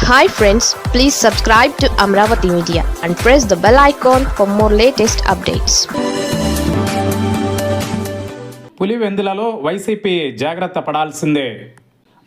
Hi friends, please subscribe to Amravati Media and press the bell icon for more latest updates. పులివెందులలో వైసీపీ జాగ్రత్త పడాల్సిందే.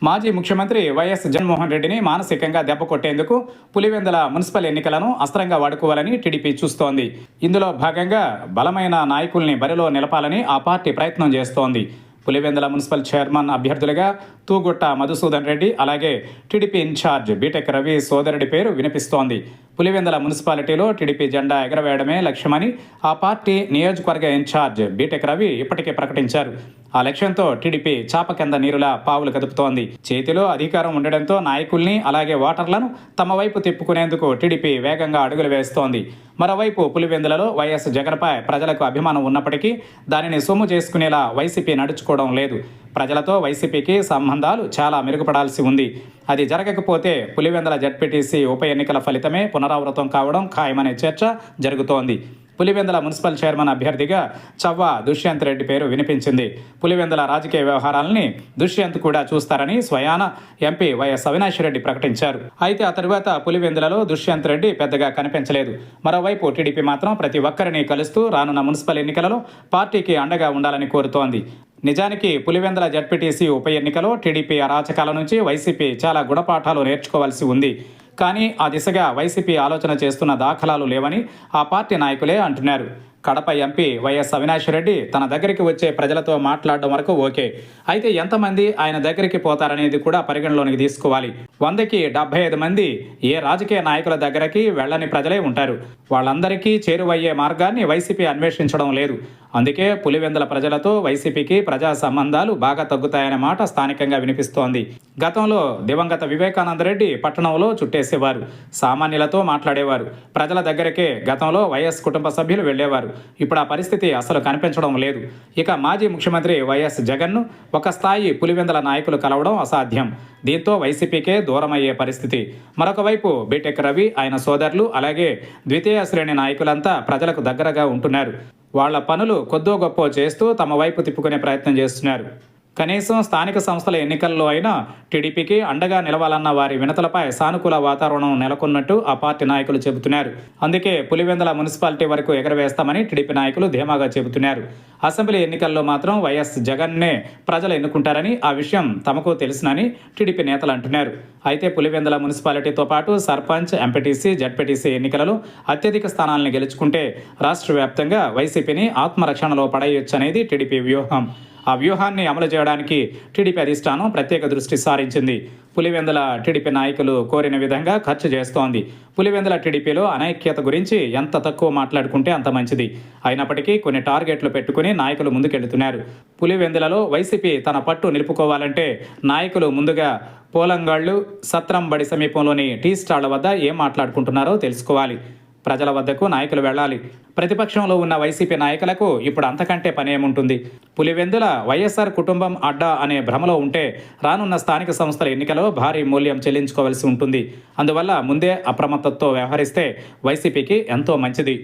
మాజీ ముఖ్యమంత్రి YS Jaganmohan రెడ్డిని మానసికంగా దెబ్బ కొట్టేందుకు పులివెందుల మున్సిపల్ ఎన్నికలను అస్త్రంగా వాడుకోవాలని టీడీపీ చూస్తోంది. ఇందులో భాగంగా బలమైన నాయకుల్ని బరిలో నిలపాలని ఆ పార్టీ ప్రయత్నం చేస్తోంది. పులివెందుల మున్సిపల్ చైర్మన్ అభ్యర్థులుగా తూగుట్ట మధుసూదన్ రెడ్డి, అలాగే టీడీపీ ఇన్ఛార్జ్ బీటెక్ రవి సోదరుడి పేరు వినిపిస్తోంది. పులివెందుల మున్సిపాలిటీలో టీడీపీ జెండా ఎగరవేయడమే లక్ష్యమని ఆ పార్టీ నియోజకవర్గ ఇన్ఛార్జ్ బీటెక్ రవి ఇప్పటికే ప్రకటించారు. ఆ లక్ష్యంతో టీడీపీ చాప కింద నీరులా పావులు కదుపుతోంది. చేతిలో అధికారం ఉండడంతో నాయకుల్ని అలాగే ఓటర్లను తమ వైపు తిప్పుకునేందుకు టీడీపీ వేగంగా అడుగులు వేస్తోంది. మరోవైపు పులివెందులలో వైఎస్ జగన్పై ప్రజలకు అభిమానం ఉన్నప్పటికీ దానిని సొమ్ము చేసుకునేలా వైసీపీ నడుచుకోవడం లేదు. ప్రజలతో వైసీపీకి సంబంధాలు చాలా మెరుగుపడాల్సి ఉంది. అది జరగకపోతే పులివెందుల జడ్పీటీసీ ఉప ఎన్నికల ఫలితమే పునరావృతం కావడం ఖాయమనే చర్చ జరుగుతోంది. పులివెందుల మున్సిపల్ చైర్మన్ అభ్యర్థిగా చవ్వ దుష్యంత్ రెడ్డి పేరు వినిపించింది. పులివెందుల రాజకీయ వ్యవహారాలని దుష్యంత్ కూడా చూస్తారని స్వయాన ఎంపీ వైఎస్ అవినాష్ రెడ్డి ప్రకటించారు. అయితే ఆ తరువాత పులివెందులలో దుష్యంత్ రెడ్డి పెద్దగా కనిపించలేదు. మరోవైపు టీడీపీ మాత్రం ప్రతి ఒక్కరిని కలుస్తూ రానున్న మున్సిపల్ ఎన్నికలలో పార్టీకి అండగా ఉండాలని కోరుతోంది. నిజానికి పులివెందుల జడ్పీటీసీ ఉప ఎన్నికలో టీడీపీ అరాచకాల నుంచి వైసీపీ చాలా గుణపాఠాలు నేర్చుకోవాల్సి ఉంది. కానీ ఆ దిశగా వైసీపీ ఆలోచన చేస్తున్న దాఖలాలు లేవని ఆ పార్టీ నాయకులే అంటున్నారు. కడప ఎంపీ వైఎస్ అవినాష్ రెడ్డి తన దగ్గరికి వచ్చే ప్రజలతో మాట్లాడడం వరకు ఓకే. అయితే ఎంతమంది ఆయన దగ్గరికి పోతారనేది కూడా పరిగణలోనికి తీసుకోవాలి. 100కి 75 మంది ఏ రాజకీయ నాయకుల దగ్గరికి వెళ్ళని ప్రజలే ఉంటారు. వాళ్ళందరికీ చేరువయ్యే మార్గాన్ని వైసీపీ అన్వేషించడం లేదు. అందుకే పులివెందుల ప్రజలతో వైసీపీకి ప్రజా సంబంధాలు బాగా తగ్గుతాయనే మాట స్థానికంగా వినిపిస్తోంది. గతంలో దివంగత వివేకానంద రెడ్డి పట్టణంలో చుట్టేసేవారు, సామాన్యులతో మాట్లాడేవారు. ప్రజల దగ్గరకే గతంలో వైఎస్ కుటుంబ సభ్యులు వెళ్లేవారు. ఇప్పుడు ఆ పరిస్థితి అసలు కనిపించడం లేదు. ఇక మాజీ ముఖ్యమంత్రి వైఎస్ జగన్ను ఒక స్థాయి పులివెందుల నాయకులు కలవడం అసాధ్యం. దీంతో వైసీపీకే దూరమయ్యే పరిస్థితి. మరొక వైపు బీటెక్ రవి, ఆయన సోదరులు, అలాగే ద్వితీయ శ్రేణి నాయకులంతా ప్రజలకు దగ్గరగా ఉంటున్నారు. వాళ్ల పనులు కొద్దో గొప్పో చేస్తూ తమ వైపు తిప్పుకునే ప్రయత్నం చేస్తున్నారు. కనీసం స్థానిక సంస్థల ఎన్నికల్లో అయినా టీడీపీకి అండగా నిలవాలన్న వారి వినతులపై సానుకూల వాతావరణం నెలకొన్నట్టు ఆ పార్టీ నాయకులు చెబుతున్నారు. అందుకే పులివెందుల మున్సిపాలిటీ వరకు ఎగరవేస్తామని టీడీపీ నాయకులు ధీమాగా చెబుతున్నారు. అసెంబ్లీ ఎన్నికల్లో మాత్రం వైఎస్ జగన్నే ప్రజలు ఎన్నుకుంటారని, ఆ విషయం తమకు తెలుసునని టీడీపీ నేతలు అంటున్నారు. అయితే పులివెందుల మున్సిపాలిటీతో పాటు సర్పంచ్, ఎంపీటీసీ, జడ్పీటీసీ ఎన్నికలలో అత్యధిక స్థానాలను గెలుచుకుంటే రాష్ట్ర వ్యాప్తంగా వైసీపీని ఆత్మరక్షణలో పడేయొచ్చనేది టీడీపీ వ్యూహం. ఆ వ్యూహాన్ని అమలు చేయడానికి టీడీపీ అధిష్టానం ప్రత్యేక దృష్టి సారించింది. పులివెందుల టీడీపీ నాయకులు కోరిన విధంగా ఖర్చు చేస్తోంది. పులివెందుల టీడీపీలో అనైక్యత గురించి ఎంత తక్కువ మాట్లాడుకుంటే అంత మంచిది. అయినప్పటికీ కొన్ని టార్గెట్లు పెట్టుకుని నాయకులు ముందుకెళ్తున్నారు. పులివెందులలో వైసీపీ తన పట్టు నిలుపుకోవాలంటే నాయకులు ముందుగా పోలంగాళ్లు, సత్రం బడి సమీపంలోని టీ స్టాళ్ల వద్ద ఏం మాట్లాడుకుంటున్నారో తెలుసుకోవాలి. ప్రజల వద్దకు నాయకులు వెళ్ళాలి. ప్రతిపక్షంలో ఉన్న వైసీపీ నాయకులకు ఇప్పుడు అంతకంటే పనేముంటుంది? పులివెందుల వైఎస్ఆర్ కుటుంబం అడ్డా అనే భ్రమలో ఉంటే రానున్న స్థానిక సంస్థల ఎన్నికలో భారీ మూల్యం చెల్లించుకోవాల్సి ఉంటుంది. అందువల్ల ముందే అప్రమత్తతో వ్యవహరిస్తే వైసీపీకి ఎంతో మంచిది.